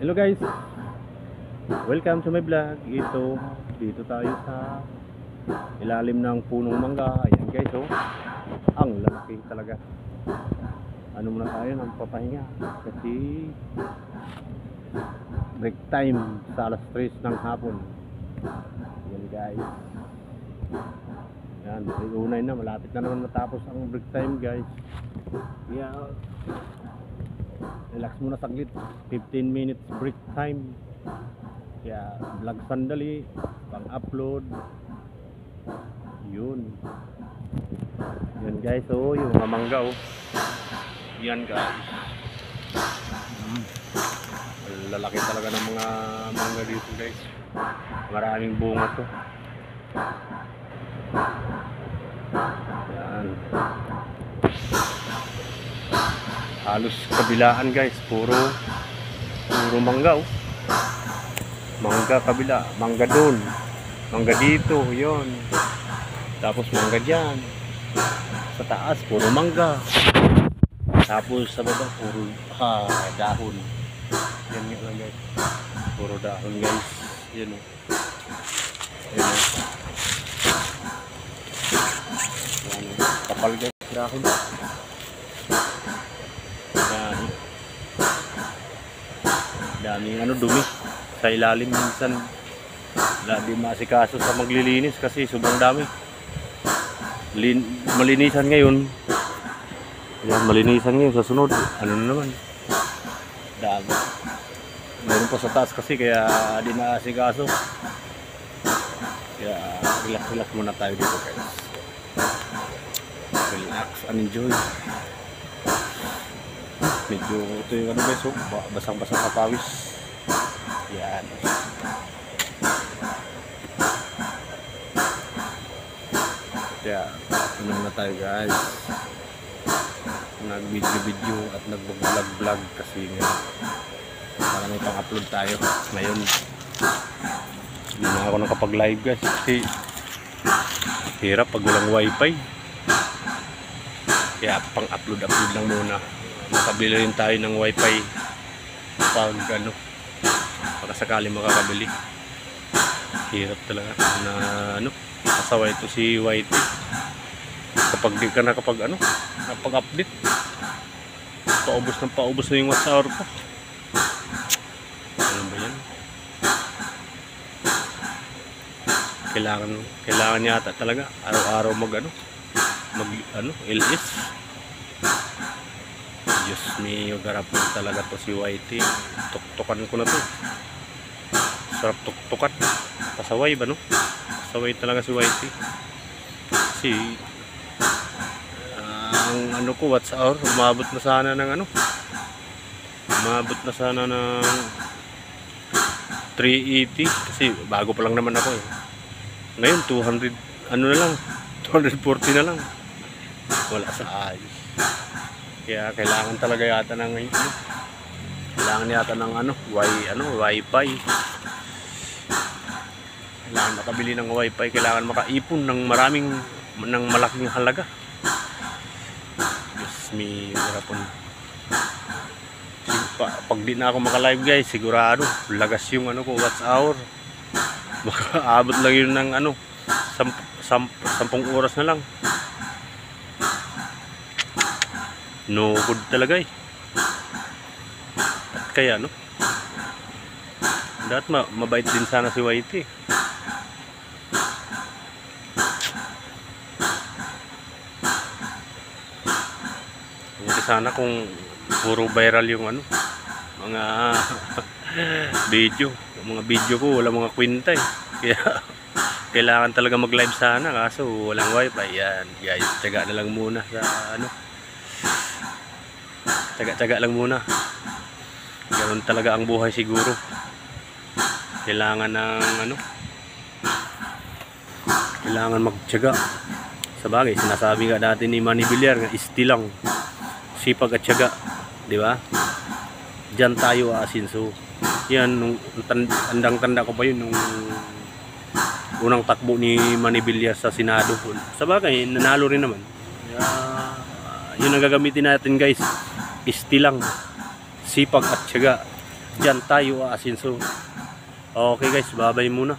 Hello guys, welcome to my vlog. Dito tayo sa ilalim ng punong mangga. Ayan guys, oh, ang lalaki talaga. Ano muna tayo ng papahinga kasi break time sa alas 3 ng hapon. Ayan guys, yan, unay na, malapit na naman matapos ang break time guys. Yeah, relax muna saglit, 15 minutes break time. Kaya vlog sandali, pang upload. Yun guys, oh, yung mga mangga, oh. Yan guys, lalaki talaga ng mga mangga dito guys. Maraming bunga to. Yan, halos kabilaan guys, puro mangga, oh. Mangga kabila, mangga doon, mangga dito, yon. Tapos mangga dyan sa taas, puro mangga. Tapos sa baba, puro dahon. Yan nga lang guys, puro dahon guys. Yan, oh. Yan, oh. Yan, oh. Kapal guys, dahon. Daming dumi sa ilalim, minsan di maasikaso sa maglilinis kasi sobrang dami. Malinisan ngayon. Yan, malinisan ngayon, sa sunod ano na naman, dami. Meron pa sa taas kasi kaya di maasikaso. Kaya relax muna tayo dito guys. Relax and enjoy. Medyo ito yung guys, oh, basang-basang kapawis. Yan. Kaya ano na tayo guys, nag-video at nag-vlog kasi nga para may pang-upload tayo ngayon. Hindi na ako nakapag-live guys kasi hirap pag walang wifi. Kaya pang-upload lang muna. Makabili rin tayo ng wifi pag baka sakali makakabili. Hirap talaga na kasaway ito si YT kapag di ka nakapag-update. Paubos na yung WhatsApp ko. Ano ba yan? Kailangan yata talaga araw-araw mag LS. Diyos me, garap mo talaga to si YT. Tuktukan ko na to. Sarap tuktukan. Pasaway ba, no? Pasaway talaga si YT. Kasi ang ko, watts hour, umabot na sana ng umabot na sana ng 380 kasi bago pa lang naman ako eh. Ngayon 200 na lang, 240 na lang. Wala sa ayos. Kaya kailangan talaga yata ng wifi. Kailangan makabili ng wifi, kailangan makaipon ng malaking halaga. Diyos me, marapon. Pag di na ako maka-live guys, sigurado lagas yung watts hour. Makaabot lang yun ng 10 oras na lang. No good talaga eh. At kaya dapat mabait din sana si YT. Buti sana kung puro viral yung mga video ko, wala mga kwenta eh. Kaya kailangan talaga mag-live sana kaso walang wifi. Yan guys, tiyaga na lang muna sa Tiyaga lang muna. Ganoon talaga ang buhay siguro. Kailangan kailangan magtiyaga. Sa bagay, sinasabi nga dati ni Manny Villar nga istilang, sipag at tiyaga, di ba? Diyan tayo aasinso. Yan nung tandang-tanda ko pa yun nung unang takbo ni Manny Villar sa Senado. Sa bagay, nanalo rin naman. Yun ang gagamitin natin guys. Istilang, sipag at tiyaga. diyan tayo aasinso. Okay guys, babay muna.